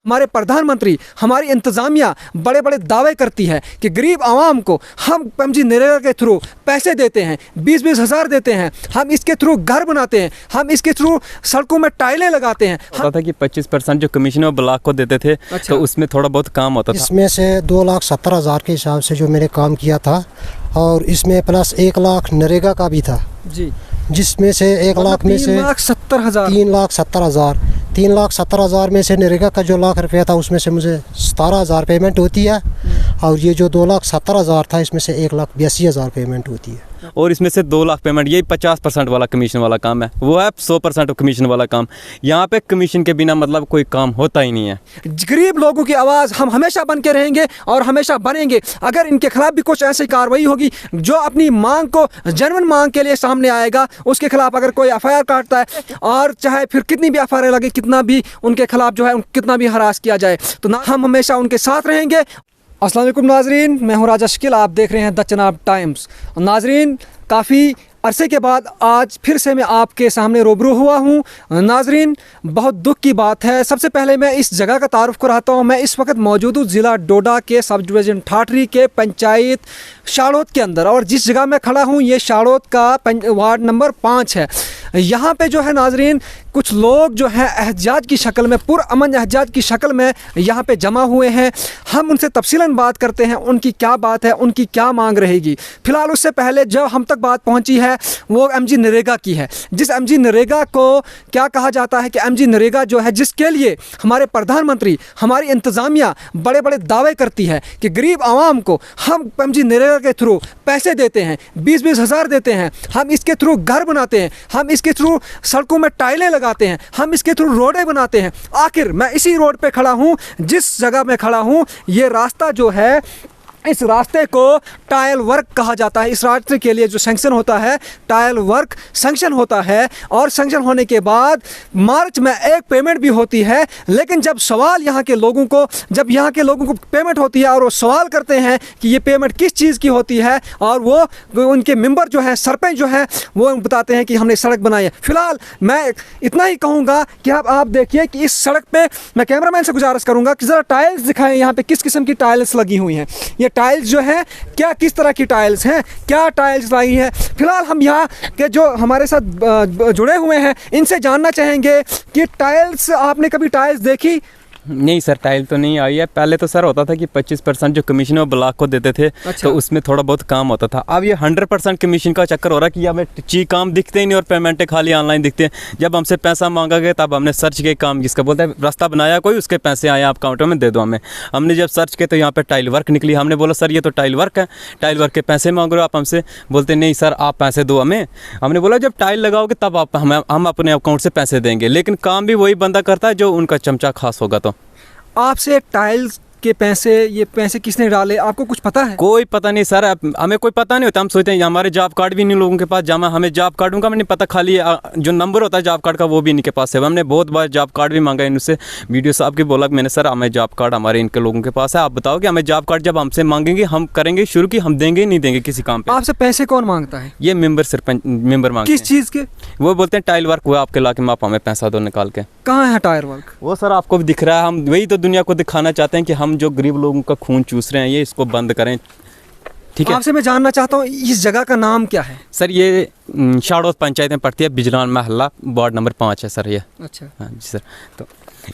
हमारे प्रधानमंत्री, हमारी इंतज़ामिया बड़े बड़े दावे करती है कि गरीब आवाम को हम एमजी नरेगा के थ्रू पैसे देते हैं, 20-20 हज़ार देते हैं, हम इसके थ्रू घर बनाते हैं, हम इसके थ्रू सड़कों में टाइलें लगाते हैं। होता था कि 25% जो कमीशन वो ब्लॉक को देते थे। अच्छा। तो उसमें थोड़ा बहुत काम होता था। इसमें से 2,70,000 के हिसाब से जो मैंने काम किया था, और इसमें प्लस 1 लाख नरेगा का भी था जी, जिसमें से 1 लाख में से 3,70,000 3,70,000 में से नरेगा का जो लाख रुपया था उसमें से मुझे 17,000 पेमेंट होती है, और ये जो 2,70,000 था इसमें से 1,82,000 पेमेंट होती है। और इसमें से 2 लाख पेमेंट, यही 50% वाला कमीशन वाला काम है, वो है 100% कमीशन वाला काम। यहाँ पे कमीशन के बिना मतलब कोई काम होता ही नहीं है। गरीब लोगों की आवाज़ हम हमेशा बन के रहेंगे और हमेशा बनेंगे। अगर इनके खिलाफ भी कुछ ऐसी कार्रवाई होगी, जो अपनी मांग को जेन्युइन मांग के लिए सामने आएगा, उसके खिलाफ अगर कोई FIR काटता है, और चाहे फिर कितनी भी FIR लगे, कितना भी उनके खिलाफ जो है कितना भी हरास किया जाए, तो ना हम हमेशा उनके साथ रहेंगे। अस्सलाम वालेकुम नाजरीन, मैं हूं राजा शकील, आप देख रहे हैं द चनाब टाइम्स। नाजरीन, काफ़ी अरसे के बाद आज फिर से मैं आपके सामने रूबरू हुआ हूँ। नाजरीन, बहुत दुख की बात है। सबसे पहले मैं इस जगह का तारुफ कराता हूँ। मैं इस वक्त मौजूद हूँ ज़िला डोडा के सब डिवीज़न ठाठरी के पंचायत शाड़ोत के अंदर, और जिस जगह मैं खड़ा हूँ ये शाड़ोत का वार्ड नंबर 5 है। यहाँ पे जो है नाजरीन, कुछ लोग जो है एहतजाज की शक्ल में, पुरअमन एहतजाज की शक्ल में यहाँ पे जमा हुए हैं। हम उनसे तफसीलन बात करते हैं, उनकी क्या बात है, उनकी क्या मांग रहेगी। फ़िलहाल उससे पहले जो हम तक बात पहुँची है वो एमजी नरेगा की है। जिस एमजी नरेगा को क्या कहा जाता है कि एमजी नरेगा जो है, जिसके लिए हमारे प्रधानमंत्री, हमारी इंतज़ामिया बड़े बड़े दावे करती है कि गरीब आवाम को हम एमजी नरेगा के थ्रू पैसे देते हैं, 20-20 हज़ार देते हैं, हम इसके थ्रू घर बनाते हैं, हम इसके थ्रू सड़कों में टाइलें लगाते हैं, हम इसके थ्रू रोडें बनाते हैं। आखिर मैं इसी रोड पे खड़ा हूँ, जिस जगह में खड़ा हूँ, ये रास्ता जो है, इस रास्ते को टाइल वर्क कहा जाता है। इस रास्ते के लिए जो सैंक्शन होता है, टाइल वर्क सैंक्शन होता है, और सैंक्शन होने के बाद मार्च में एक पेमेंट भी होती है। लेकिन जब सवाल यहाँ के लोगों को पेमेंट होती है और वो सवाल करते हैं कि ये पेमेंट किस चीज़ की होती है, और वो उनके मेंबर जो हैं, सरपंच जो हैं, वो बताते हैं कि हमने सड़क बनाई है। फ़िलहाल मैं इतना ही कहूँगा कि आप देखिए कि इस सड़क पर मैं कैमरामैन से गुजारिश करूँगा कि ज़रा टाइल्स दिखाएँ, यहाँ पर किस किस्म की टाइल्स लगी हुई हैं। ये टाइल्स जो है, क्या किस तरह की टाइल्स हैं, क्या टाइल्स लाई हैं। फिलहाल हम यहाँ के जो हमारे साथ जुड़े हुए हैं, इनसे जानना चाहेंगे कि टाइल्स, आपने कभी टाइल्स देखी? नहीं सर, टाइल तो नहीं आई है। पहले तो सर होता था कि 25% जो कमीशन वो ब्लॉक को देते थे। अच्छा। तो उसमें थोड़ा बहुत काम होता था। अब ये 100% कमीशन का चक्कर हो रहा है कि हमें चीज काम दिखते ही नहीं और पेमेंटें खाली ऑनलाइन दिखते हैं। जब हमसे पैसा मांगा गया तब हमने सर्च के काम, जिसका बोलते हैं रास्ता बनाया कोई, उसके पैसे आए आप काउंटर में दे दो हमें। हमने जब सर्च किया तो यहाँ पर टाइल वर्क निकली। हमने बोला सर ये तो टाइल वर्क है, टाइल वर्क के पैसे मांग रहे हो आप हमसे। बोलते नहीं सर आप पैसे दो हमें। हमने बोला जब टाइल लगाओगे तब आप हम अपने अकाउंट से पैसे देंगे, लेकिन काम भी वही बंदा करता है जो उनका चमचा खास होगा। तो आपसे टाइल्स के पैसे, ये पैसे किसने डाले, आपको कुछ पता है? कोई पता नहीं सर, हमें कोई पता नहीं होता। हम सोचते हैं हमारे जॉब कार्ड भी नहीं लोगों के पास जमा, हमें जॉब कार्ड उनका नहीं पता, खाली जो नंबर होता है जॉब कार्ड का वो भी इनके पास है। हमने बहुत बार जॉब कार्ड भी मांगा इनसे। वीडियो साहब की बोला मैंने सर हमें जॉब कार्ड हमारे इनके लोगों के पास है, आप बताओ कि हमें जॉब कार्ड जब हमसे मांगेंगे हम करेंगे शुरू की, हम देंगे नहीं देंगे किसी काम पे। आपसे पैसे कौन मांगता है? ये मेंबर, सरपंच मेंबर मांगते हैं। किस चीज़ के? वो बोलते हैं टाइल वर्क हुआ आपके इलाके में, आप हमें पैसा दो निकाल के। कहाँ है टायर वर्क? वो सर आपको भी दिख रहा है। हम वही तो दुनिया को दिखाना चाहते हैं कि हम जो गरीब लोगों का खून चूस रहे हैं, ये इसको बंद करें। ठीक है, आपसे मैं जानना चाहता हूँ इस जगह का नाम क्या है? सर ये शाड़ोत पंचायत में पड़ती है, बिजरान महल्ला, वार्ड नंबर 5 है सर ये। अच्छा। हाँ जी सर। तो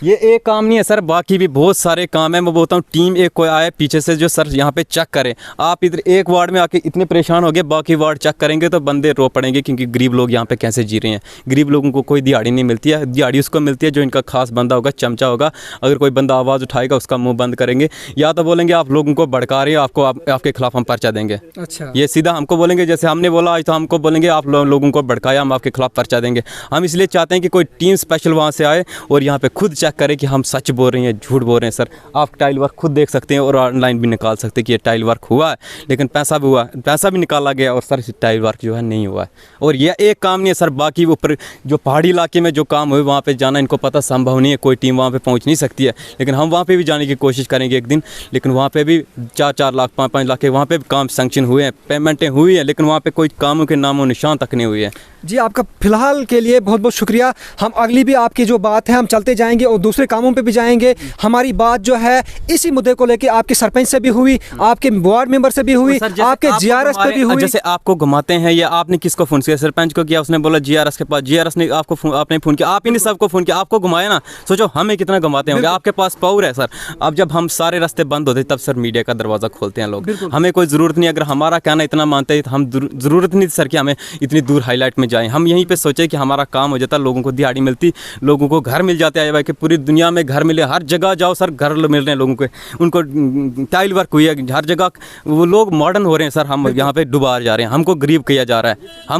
ये एक काम नहीं है सर, बाकी भी बहुत सारे काम है। मैं बोलता हूँ टीम एक कोई आए पीछे से जो सर यहाँ पे चेक करे। आप इधर एक वार्ड में आके इतने परेशान हो गए, बाकी वार्ड चेक करेंगे तो बंदे रो पड़ेंगे, क्योंकि गरीब लोग यहाँ पे कैसे जी रहे हैं। गरीब लोगों को कोई दिहाड़ी नहीं मिलती है, दिहाड़ी उसको मिलती है जो इनका खास बंदा होगा, चमचा होगा। अगर कोई बंदा आवाज़ उठाएगा उसका मुँह बंद करेंगे, या तो बोलेंगे आप लोगों को भड़का रहे हो, आपके खिलाफ हम पर्चा देंगे। अच्छा। ये सीधा हमको बोलेंगे, जैसे हमने बोला आज तो हमको बोलेंगे आप लोगों को भड़काया, हम आपके खिलाफ पर्चा देंगे। हम इसलिए चाहते हैं कि कोई टीम स्पेशल वहाँ से आए और यहाँ पे खुद चेक करे कि हम सच बोल रहे हैं झूठ बोल रहे हैं। सर आप टाइल वर्क खुद देख सकते हैं और ऑनलाइन भी निकाल सकते हैं कि ये टाइल वर्क हुआ है, लेकिन पैसा भी हुआ, पैसा भी निकाला गया, और सर टाइल वर्क जो है नहीं हुआ है। और ये एक काम नहीं है सर, बाकी ऊपर जो पहाड़ी इलाके में जो काम हुए वहाँ पे जाना इनको पता संभव नहीं है, कोई टीम वहाँ पे पहुँच नहीं सकती है। लेकिन हम वहाँ पे भी जाने की कोशिश करेंगे एक दिन। लेकिन वहाँ पे भी 4-4 लाख 5-5 लाख के वहाँ पे भी काम सैंक्शन हुए हैं, पेमेंटें हुई हैं, लेकिन वहाँ पे कोई कामों के नामों निशान तक नहीं हुए हैं। जी आपका फ़िलहाल के लिए बहुत बहुत शुक्रिया। हम अगली भी आपकी जो बात है हम चलते जाएंगे दूसरे कामों पे भी जाएंगे। हमारी बात जो है इसी मुद्दे को लेके आपके सरपंच से भी हुई, आपके वार्ड मेंबर से भी हुई, आपके जीआरएस पे भी हुई। जैसे आपको घुमाते हैं या आपने किसको फ़ोन किया? सरपंच को किया, उसने बोला जीआरएस के पास, जीआरएस ने आपने फ़ोन किया, आप ही ने सबको फ़ोन किया, आपको घुमाया ना। सोचो हमें कितना घुमाते होंगे। आपके पास पावर है सर। अब जब हम सारे रास्ते बंद होते तब सर मीडिया का दरवाज़ा खोलते हैं लोग। हमें कोई ज़रूरत नहीं, अगर हमारा कहना इतना मानते हैं तो हम ज़रूरत नहीं सर कि हमें इतनी दूर हाईलाइट में जाएं। हम यहीं पे सोचे कि हमारा काम हो जाता, लोगों को दिहाड़ी मिलती, लोगों को घर मिल जाते हैं। भाई कि पूरी दुनिया में घर मिले, हर जगह जाओ सर घर मिल रहे हैं लोगों को, उनको टाइल वर्क हुई है हर जगह। वो लोग मॉडर्न हो रहे हैं सर, हम यहाँ पे डुबा जा रहे हैं, हमको गरीब किया जा रहा है,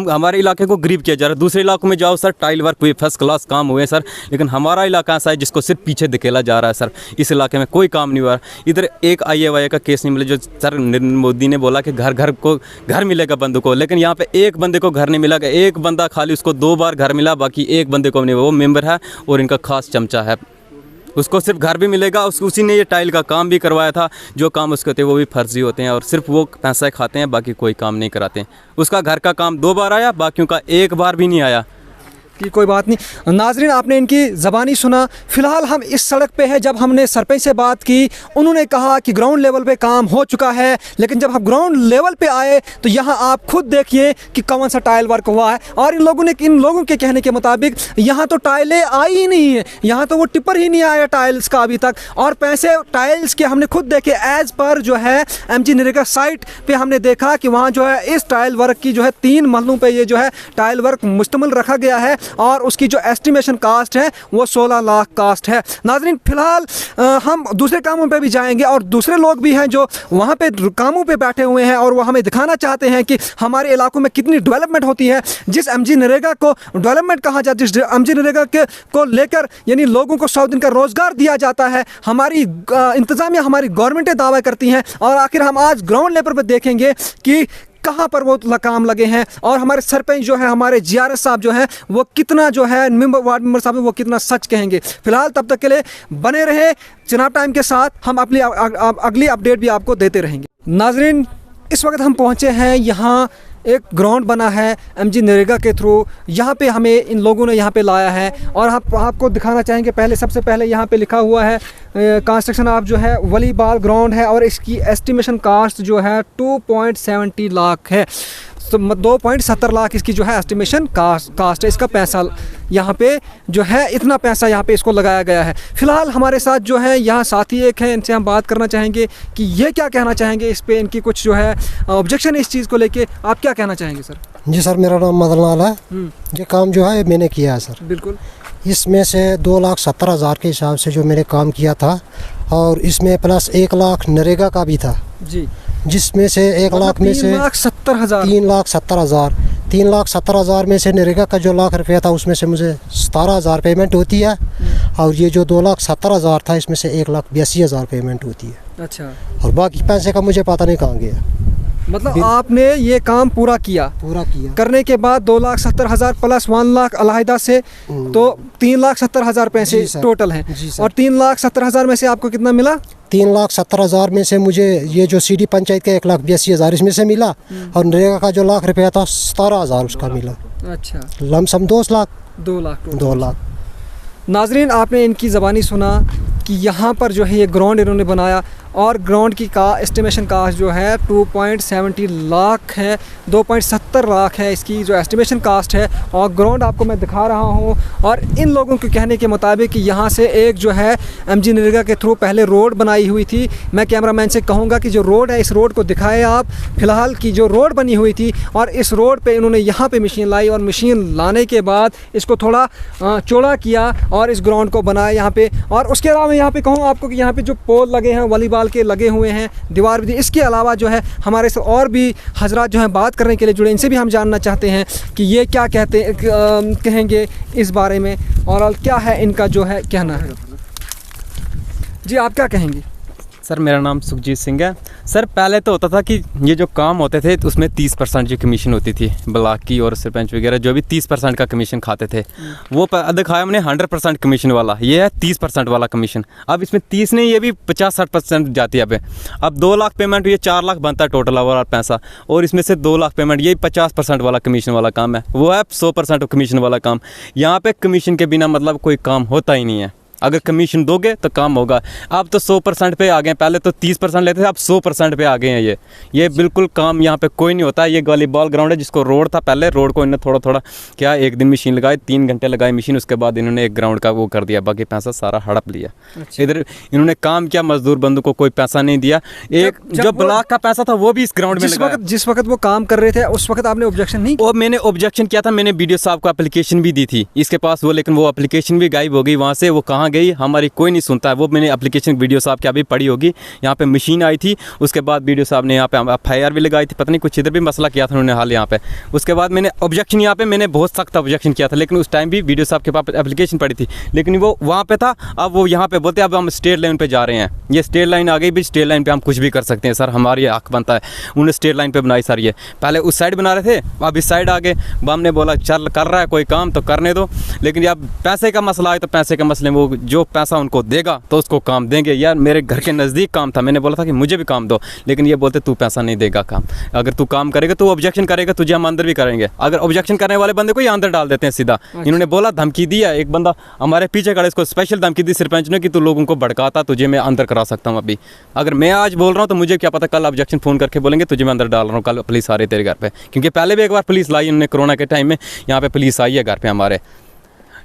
हमारे इलाके को गरीब किया जा रहा है। दूसरे इलाकों में जाओ सर टाइल वर्क हुई, फर्स्ट क्लास काम हुए सर, लेकिन हमारा इलाका ऐसा है जिसको सिर्फ पीछे धकेला जा रहा है सर। इस इलाके में कोई काम नहीं हुआ। इधर एक IAY का केस नहीं मिला, जो सर नरेंद्र मोदी ने बोला कि घर घर को घर मिलेगा बंदे को, लेकिन यहाँ पे एक बंदे को घर नहीं मिला। एक बंदा खाली उसको 2 बार घर मिला, बाकी एक बंदे को नहीं। वो मेंबर है और इनका खास चमचा है, उसको सिर्फ घर भी मिलेगा। उसी ने ये टाइल का काम भी करवाया था। जो काम उसके होते हैं वो भी फर्जी होते हैं और सिर्फ वो पैसा खाते हैं, बाकी कोई काम नहीं कराते हैं। उसका घर का काम 2 बार आया, बाकियों का 1 बार भी नहीं आया। कि कोई बात नहीं। नाजरीन, आपने इनकी ज़बानी सुना। फ़िलहाल हम इस सड़क पे है। जब हमने सरपंच से बात की, उन्होंने कहा कि ग्राउंड लेवल पे काम हो चुका है, लेकिन जब हम ग्राउंड लेवल पे आए तो यहाँ आप खुद देखिए कि कौन सा टाइल वर्क हुआ है। और इन लोगों के कहने के मुताबिक यहाँ तो टाइलें आई ही नहीं है, यहाँ तो वो टिपर ही नहीं आया टाइल्स का अभी तक। और पैसे टाइल्स के हमने खुद देखे, एज़ पर जो है MG नरेगा साइट पर हमने देखा कि वहाँ जो है इस टाइल वर्क की जो है 3 महलों पर ये जो है टाइल वर्क मुश्तमिल रखा गया है और उसकी जो एस्टिमेशन कास्ट है वो 16 लाख कास्ट है। नाज़रीन, फ़िलहाल हम दूसरे कामों पे भी जाएंगे और दूसरे लोग भी हैं जो वहाँ पे कामों पे बैठे हुए हैं और वो हमें दिखाना चाहते हैं कि हमारे इलाकों में कितनी डेवलपमेंट होती है। जिस MG नरेगा को डेवलपमेंट कहा जाता है, जिस MG नरेगा को लेकर यानी लोगों को 100 दिन का रोज़गार दिया जाता है, हमारी इंतज़ामिया, हमारी गवर्नमेंटें दावा करती हैं। और आखिर हम आज ग्राउंड लेवल पर देखेंगे कि कहाँ पर वो काम लगे हैं और हमारे सरपंच जो है, हमारे GRS साहब जो हैं, वो कितना जो है वार्ड मेंबर साहब वो कितना सच कहेंगे। फ़िलहाल तब तक के लिए बने रहे चिनाब टाइम के साथ, हम अपनी अगली अपडेट भी आपको देते रहेंगे। नाजरीन, इस वक्त हम पहुँचे हैं, यहाँ एक ग्राउंड बना है MG नरेगा के थ्रू। यहाँ पे हमें इन लोगों ने यहाँ पे लाया है और आपको दिखाना चाहेंगे। सबसे पहले यहाँ पे लिखा हुआ है कंस्ट्रक्शन ऑफ जो है वॉलीबॉल ग्राउंड है और इसकी एस्टिमेशन कास्ट जो है 2.70 लाख है। तो 2.70 लाख इसकी जो है एस्टिमेशन कास्ट है। इसका पैसा यहाँ पे जो है, इतना पैसा यहाँ पे इसको लगाया गया है। फ़िलहाल हमारे साथ जो है यहाँ साथी एक हैं, इनसे हम बात करना चाहेंगे कि ये क्या कहना चाहेंगे इस पे, इनकी कुछ जो है ऑब्जेक्शन है इस चीज़ को लेके। आप क्या कहना चाहेंगे सर? जी सर, मेरा नाम मदन लाल है। ये काम जो है मैंने किया है सर। बिल्कुल। इसमें से 2,70,000 के हिसाब से जो मैंने काम किया था और इसमें प्लस 1 लाख नरेगा का भी था जी, जिसमें से 1 लाख में से 3,70,000 3,70,000 में से नरेगा का जो लाख रुपया था उसमें से मुझे 17,000 पेमेंट होती है और ये जो 2,70,000 था इसमें से 1,82,000 पेमेंट होती है। अच्छा। और बाकी पैसे का मुझे पता नहीं कहाँ गया। मतलब आपने ये काम पूरा किया करने के बाद 2,70,000 प्लस 1 लाख अलहदा से, तो 3,70,000 पैसे टोटल हैं। और 3,70,000 में से आपको कितना मिला? 3,70,000 में से मुझे ये जो CD पंचायत का 1,82,000 इसमें से मिला और नरेगा का जो लाख रुपया था 17,000 उसका मिला। अच्छा। लमसम 2 लाख। 2 लाख। नाजरीन, आपने इनकी ज़बानी सुना कि यहाँ पर जो है ये ग्राउंड इन्होंने बनाया और ग्राउंड की एस्टिमेशन कास्ट जो है 2.70 लाख है, 2.70 लाख है इसकी जो एस्टिमेशन कास्ट है। और ग्राउंड आपको मैं दिखा रहा हूँ और इन लोगों के कहने के मुताबिक कि यहाँ से एक जो है MG नरेगा के थ्रू पहले रोड बनाई हुई थी। मैं कैमरामैन से कहूँगा कि जो रोड है इस रोड को दिखाएं आप। फ़िलहाल की जो रोड बनी हुई थी और इस रोड पे इन्होंने यहाँ पे मशीन लाई और मशीन लाने के बाद इसको थोड़ा चौड़ा किया और इस ग्राउंड को बनाया यहाँ पे। और उसके अलावा मैं यहाँ पे कहूँ आपको कि यहाँ पे जो पोल लगे हैं वॉलीबॉल के लगे हुए हैं, दीवार भी। इसके अलावा जो है हमारे से और भी हजरात जो हैं बात करने के लिए जुड़े, इनसे भी हम जानना चाहते हैं कि ये क्या कहेंगे इस बारे में और क्या है इनका जो है कहना है। जी, आप क्या कहेंगे? सर, मेरा नाम सुखजीत सिंह है। सर, पहले तो होता था कि ये जो काम होते थे तो उसमें 30% जो कमीशन होती थी ब्लॉक की और सरपंच वगैरह जो भी 30% का कमीशन खाते थे, वो दिखाया हमने 100% कमीशन वाला। ये है 30% वाला कमीशन। अब इसमें 30 नहीं, ये भी 50-60% जाती है। अब 2 लाख पेमेंट, ये 4 लाख बनता है टोटल वाला पैसा और इसमें से 2 लाख पेमेंट, ये 50% वाला कमीशन वाला काम है। वो है 100% कमीशन वाला काम। यहाँ पर कमीशन के बिना मतलब कोई काम होता ही नहीं है। अगर कमीशन दोगे तो काम होगा। अब तो 100% पे आ गए, पहले तो 30% लेते थे, अब 100% पे आ गए हैं। ये बिल्कुल काम यहाँ पे कोई नहीं होता। ये वॉलीबॉल ग्राउंड है, जिसको रोड था पहले, रोड को इन्होंने थोड़ा थोड़ा क्या एक दिन मशीन लगाई, 3 घंटे लगाई मशीन, उसके बाद इन्होंने एक ग्राउंड का वो कर दिया, बाकी पैसा सारा हड़प लिया। इधर इन्होंने काम किया, मजदूर बंधु को कोई पैसा नहीं दिया। एक जो ब्लॉक का पैसा था वो भी इस ग्राउंड में लगाया। जिस वक्त वो काम कर रहे थे उस वक्त आपने ऑब्जेक्शन नहीं? और मैंने ऑब्जेक्शन किया था, मैंने बीडीओ साहब को एप्लीकेशन भी दी थी इसके पास वो, लेकिन वो एप्लीकेशन भी गायब हो गई वहाँ से। वो कहाँ गई हमारी कोई नहीं सुनता है। वो मैंने एप्लीकेशन बीडीओ साहब की अभी पड़ी होगी। यहाँ पे मशीन आई थी, उसके बाद बीडीओ साहब ने यहाँ पे FIR भी लगाई थी, पता नहीं कुछ इधर भी मसला किया था उन्होंने हाल यहाँ पे। उसके बाद मैंने ऑब्जेक्शन यहाँ पे मैंने बहुत सख्त ऑब्जेक्शन किया था, लेकिन उस टाइम भी बीडीओ साहब के पास एप्लीकेशन पड़ी थी, लेकिन वो वहाँ पे था। अब वो यहाँ पे बोलते हैं अब हम स्टेट लाइन पे जा रहे हैं। ये स्टेट लाइन आ गई भी, स्टेट लाइन पे हम कुछ भी कर सकते हैं सर, हमारी हक बनता है। उन्होंने स्टेट लाइन पे बनाई सर, ये पहले उस साइड बना रहे थे, अब इस साइड आ गए। हमने बोला चल कर रहा है कोई काम तो करने दो, लेकिन अब पैसे का मसला है तो पैसे के मसले में वो जो पैसा उनको देगा तो उसको काम देंगे। यार मेरे घर के नज़दीक काम था, मैंने बोला था कि मुझे भी काम दो, लेकिन ये बोलते तू पैसा नहीं देगा काम, अगर तू काम करेगा तो ऑब्जेक्शन करेगा तुझे हम अंदर भी करेंगे। अगर ऑब्जेक्शन करने वाले बंदे को ही अंदर डाल देते हैं सीधा। इन्होंने बोला धमकी दिया, एक बंदा हमारे पीछे खड़ा, इसको स्पेशल धमकी दी सरपंच ने कि तू लोगों को भड़काता, तुझे मैं अंदर करा सकता हूँ। अभी अगर मैं आज बोल रहा हूँ तो मुझे क्या पता कल ऑब्जेक्शन फ़ोन करके बोलेंगे तुझे मैं अंदर डाल रहा हूँ, कल पुलिस आ रही तेरे घर पे। क्योंकि पहले भी एक बार पुलिस लाई उन्होंने, कोरोना के टाइम में यहाँ पे पुलिस आई है घर पे हमारे।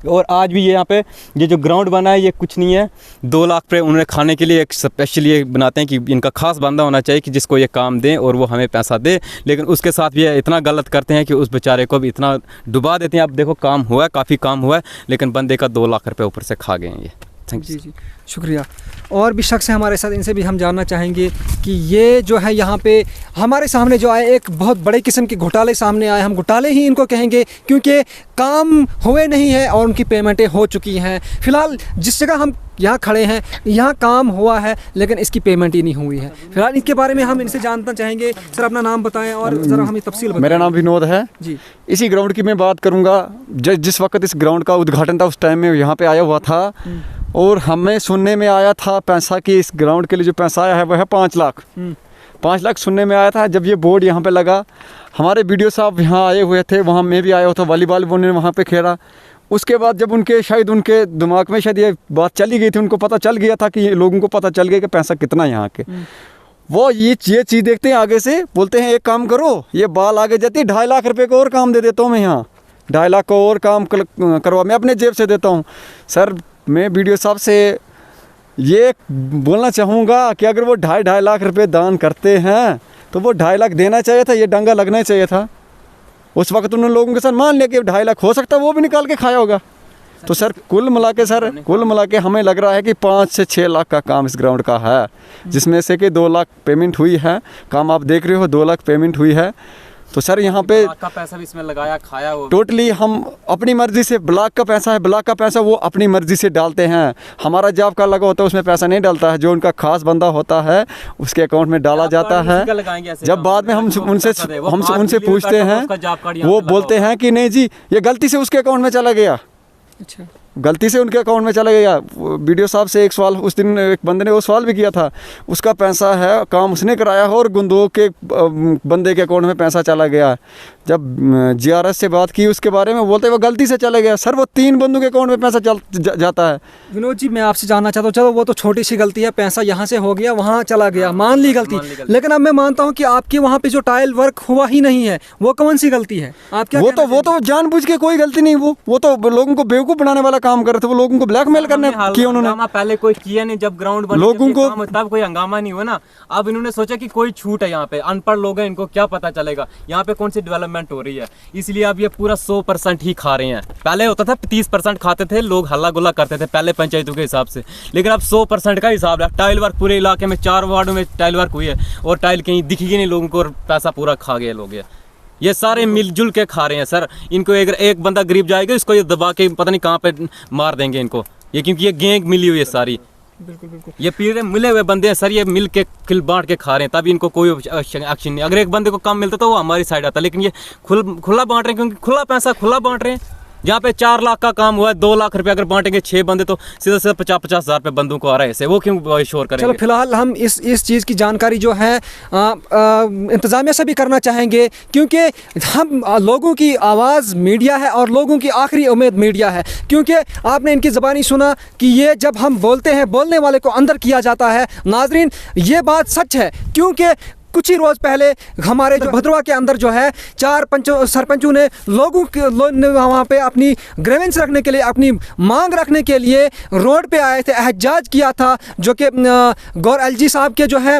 और आज भी ये यहाँ पे ये जो ग्राउंड बना है ये कुछ नहीं है, 2 लाख पे उन्होंने खाने के लिए एक स्पेशल ये बनाते हैं कि इनका खास बंदा होना चाहिए कि जिसको ये काम दें और वो हमें पैसा दे, लेकिन उसके साथ भी ये इतना गलत करते हैं कि उस बेचारे को भी इतना डुबा देते हैं। अब देखो काम हुआ है, काफ़ी काम हुआ है, लेकिन बंदे का 2 लाख रुपये ऊपर से खा गए हैं ये। जी जी शुक्रिया। और भी शख्स हैं हमारे साथ, इनसे भी हम जानना चाहेंगे कि ये जो है यहाँ पे हमारे सामने जो आए एक बहुत बड़े किस्म के घोटाले सामने आए। हम घोटाले ही इनको कहेंगे क्योंकि काम हुए नहीं है और उनकी पेमेंटें हो चुकी हैं। फ़िलहाल जिस जगह हम यहाँ खड़े हैं यहाँ काम हुआ है लेकिन इसकी पेमेंट ही नहीं हुई है। फिलहाल इसके बारे में हम इनसे जानना चाहेंगे। सर अपना नाम बताएं और ज़रा हमें तफसील बताएं। मेरा नाम विनोद है जी। इसी ग्राउंड की मैं बात करूँगा। जिस वक्त इस ग्राउंड का उद्घाटन था उस टाइम में यहाँ पे आया हुआ था और हमें सुनने में आया था पैसा कि इस ग्राउंड के लिए जो पैसा आया है वह है 5 लाख। 5 लाख सुनने में आया था। जब ये बोर्ड यहाँ पे लगा, हमारे बीडीओ साहब यहाँ आए हुए थे, वहाँ मैं भी आया हुआ था, वॉलीबॉल उन्होंने वहाँ पे खेला। उसके बाद जब शायद उनके दिमाग में शायद ये बात चली गई थी, उनको पता चल गया था कि लोगों को पता चल गया कि पैसा कितना है यहाँ के। वो ये चीज़ देखते हैं आगे से, बोलते हैं एक काम करो, ये बाल आगे जाती है, 2.5 लाख रुपये को और काम दे देता हूँ मैं यहाँ, 2.5 लाख को और काम करवा मैं अपने जेब से देता हूँ। सर मैं बीडीओ साहब से ये बोलना चाहूँगा कि अगर वो 2.5 लाख रुपए दान करते हैं तो वो 2.5 लाख देना चाहिए था, ये डंगा लगना चाहिए था। उस वक्त उन्होंने लोगों के साथ मान लिया कि 2.5 लाख हो सकता है वो भी निकाल के खाया होगा। तो सर कुल मिला के हमें लग रहा है कि 5 से 6 लाख का काम इस ग्राउंड का है, जिसमें से कि 2 लाख पेमेंट हुई है। काम आप देख रहे हो 2 लाख पेमेंट हुई है। तो सर यहाँ पे का पैसा भी इसमें लगाया खाया वो टोटली हम अपनी मर्जी से, ब्लॉक का पैसा है, ब्लॉक का पैसा वो अपनी मर्जी से डालते हैं। हमारा जॉब का लगा होता है उसमें पैसा नहीं डालता है, जो उनका खास बंदा होता है उसके अकाउंट में डाला जाता है। जब बाद में हम उनसे पूछते हैं वो बोलते हैं कि नहीं जी ये गलती से उसके अकाउंट में चला गया। अच्छा, गलती से उनके अकाउंट में चला गया। वीडियो साहब से एक सवाल उस दिन एक बंदे ने वो सवाल भी किया था, उसका पैसा है, काम उसने कराया है और गुंदो के बंदे के अकाउंट में पैसा चला गया। जब जीआरएस से बात की उसके बारे में, बोलते वो गलती से चला गया। सर वो 3 बंदों के अकाउंट में पैसा जाता है। विनोद जी मैं आपसे जानना चाहता हूँ, चलो वो तो छोटी सी गलती है, पैसा यहाँ से हो गया वहाँ चला गया, मान ली गलती, लेकिन अब मैं मानता हूँ कि आपके वहाँ पे जो टाइल वर्क हुआ ही नहीं है, वो कौन सी गलती है? आप क्या वो तो जानबूझ के कोई गलती नहीं, वो तो लोगों को बेवकूफ़ बनाने वाला काम कर रहे थे, वो लोगों को ब्लैकमेल करने किया उन्होंने। पहले कोई किया नहीं, जब ग्राउंड बना लोगों को तब कोई हंगामा नहीं हुआ ना। अब इन्होंने सोचा कि कोई छूट है यहाँ पे, अनपढ़ लोग हैं, इनको क्या पता चलेगा यहाँ पे कौन सी डेवलपमेंट हो रही है, इसलिए अब ये पूरा 100% ही खा रहे हैं। पहले होता था 30% खाते थे लोग, हल्ला गुल्ला करते थे पहले पंचायतों के हिसाब से, लेकिन अब 100% का हिसाब है। टाइल वर्क पूरे इलाके में 4 वार्डों में टाइल वर्क हुई है और टाइल कहीं दिखेगी नहीं लोगों को और पैसा पूरा खा गए लोग। ये सारे मिलजुल के खा रहे हैं सर। इनको एक बंदा गरीब जाएगा इसको ये दबा के पता नहीं कहाँ पे मार देंगे इनको, ये क्योंकि ये गैंग मिली हुई है सारी। बिल्कुल ये पीड़े मिले हुए बंदे हैं सर, ये मिल के खिल बांट के खा रहे हैं, तभी इनको कोई एक्शन नहीं। अगर एक बंदे को काम मिलता तो वो हमारी साइड आता, लेकिन ये खुला बांट रहे हैं क्योंकि खुला पैसा खुला बांट रहे हैं। जहाँ पे 4 लाख का काम हुआ है, 2 लाख रुपए अगर बांटेंगे 6 बंदे तो सीधा सीधा 50-50 हज़ार रुपए बंदों को आ रहा है, ऐसे वो क्यों शोर करेंगे। चलो फिलहाल हम इस चीज़ की जानकारी जो है इंतज़ामिया से भी करना चाहेंगे, क्योंकि हम लोगों की आवाज़ मीडिया है और लोगों की आखिरी उम्मीद मीडिया है। क्योंकि आपने इनकी ज़बानी सुना कि ये जब हम बोलते हैं बोलने वाले को अंदर किया जाता है। नाजरीन, ये बात सच है, क्योंकि कुछ ही रोज़ पहले हमारे जो भद्रवा के अंदर जो है 4 सरपंचों ने लोगों के वहाँ पे अपनी ग्रीवेंस रखने के लिए, अपनी मांग रखने के लिए रोड पे आए थे, एहतजाज किया था, जो कि गौर एलजी साहब के जो है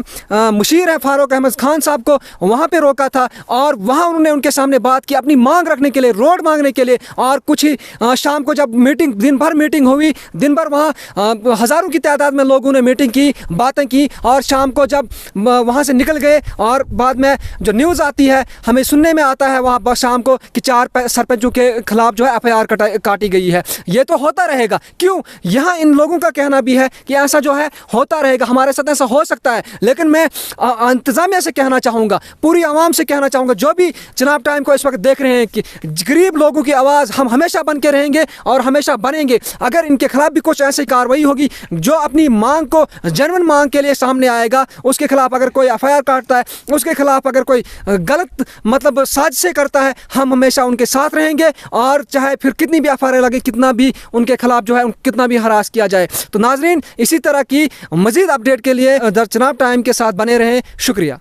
मुशीर है फारूक अहमद खान साहब को वहाँ पे रोका था और वहाँ उन्होंने उनके सामने बात की अपनी मांग रखने के लिए, रोड मांगने के लिए। और कुछ ही शाम को जब मीटिंग, दिन भर मीटिंग हुई, दिन भर वहाँ हज़ारों की तादाद में लोगों ने मीटिंग की, बातें की, और शाम को जब वहाँ से निकल गए और बाद में जो न्यूज़ आती है हमें सुनने में आता है वहाँ पर शाम को कि 4 सरपंचों के खिलाफ जो है FIR काटी गई है। ये तो होता रहेगा, क्यों? यहाँ इन लोगों का कहना भी है कि ऐसा जो है होता रहेगा, हमारे साथ ऐसा हो सकता है। लेकिन मैं इंतज़ामिया से कहना चाहूँगा, पूरी आवाम से कहना चाहूँगा, जो भी जनाब टाइम को इस वक्त देख रहे हैं, कि गरीब लोगों की आवाज़ हम हमेशा बन के रहेंगे और हमेशा बनेंगे। अगर इनके खिलाफ भी कुछ ऐसी कार्रवाई होगी, जो अपनी मांग को जेन्युइन मांग के लिए सामने आएगा, उसके खिलाफ अगर कोई FIR काटता है, उसके खिलाफ अगर कोई गलत मतलब साजिशें करता है, हम हमेशा उनके साथ रहेंगे। और चाहे फिर कितनी भी FIR लगे, कितना भी उनके खिलाफ जो है कितना भी हरास किया जाए। तो नाजरीन, इसी तरह की मज़ीद अपडेट के लिए द चनाब टाइम के साथ बने रहें। शुक्रिया।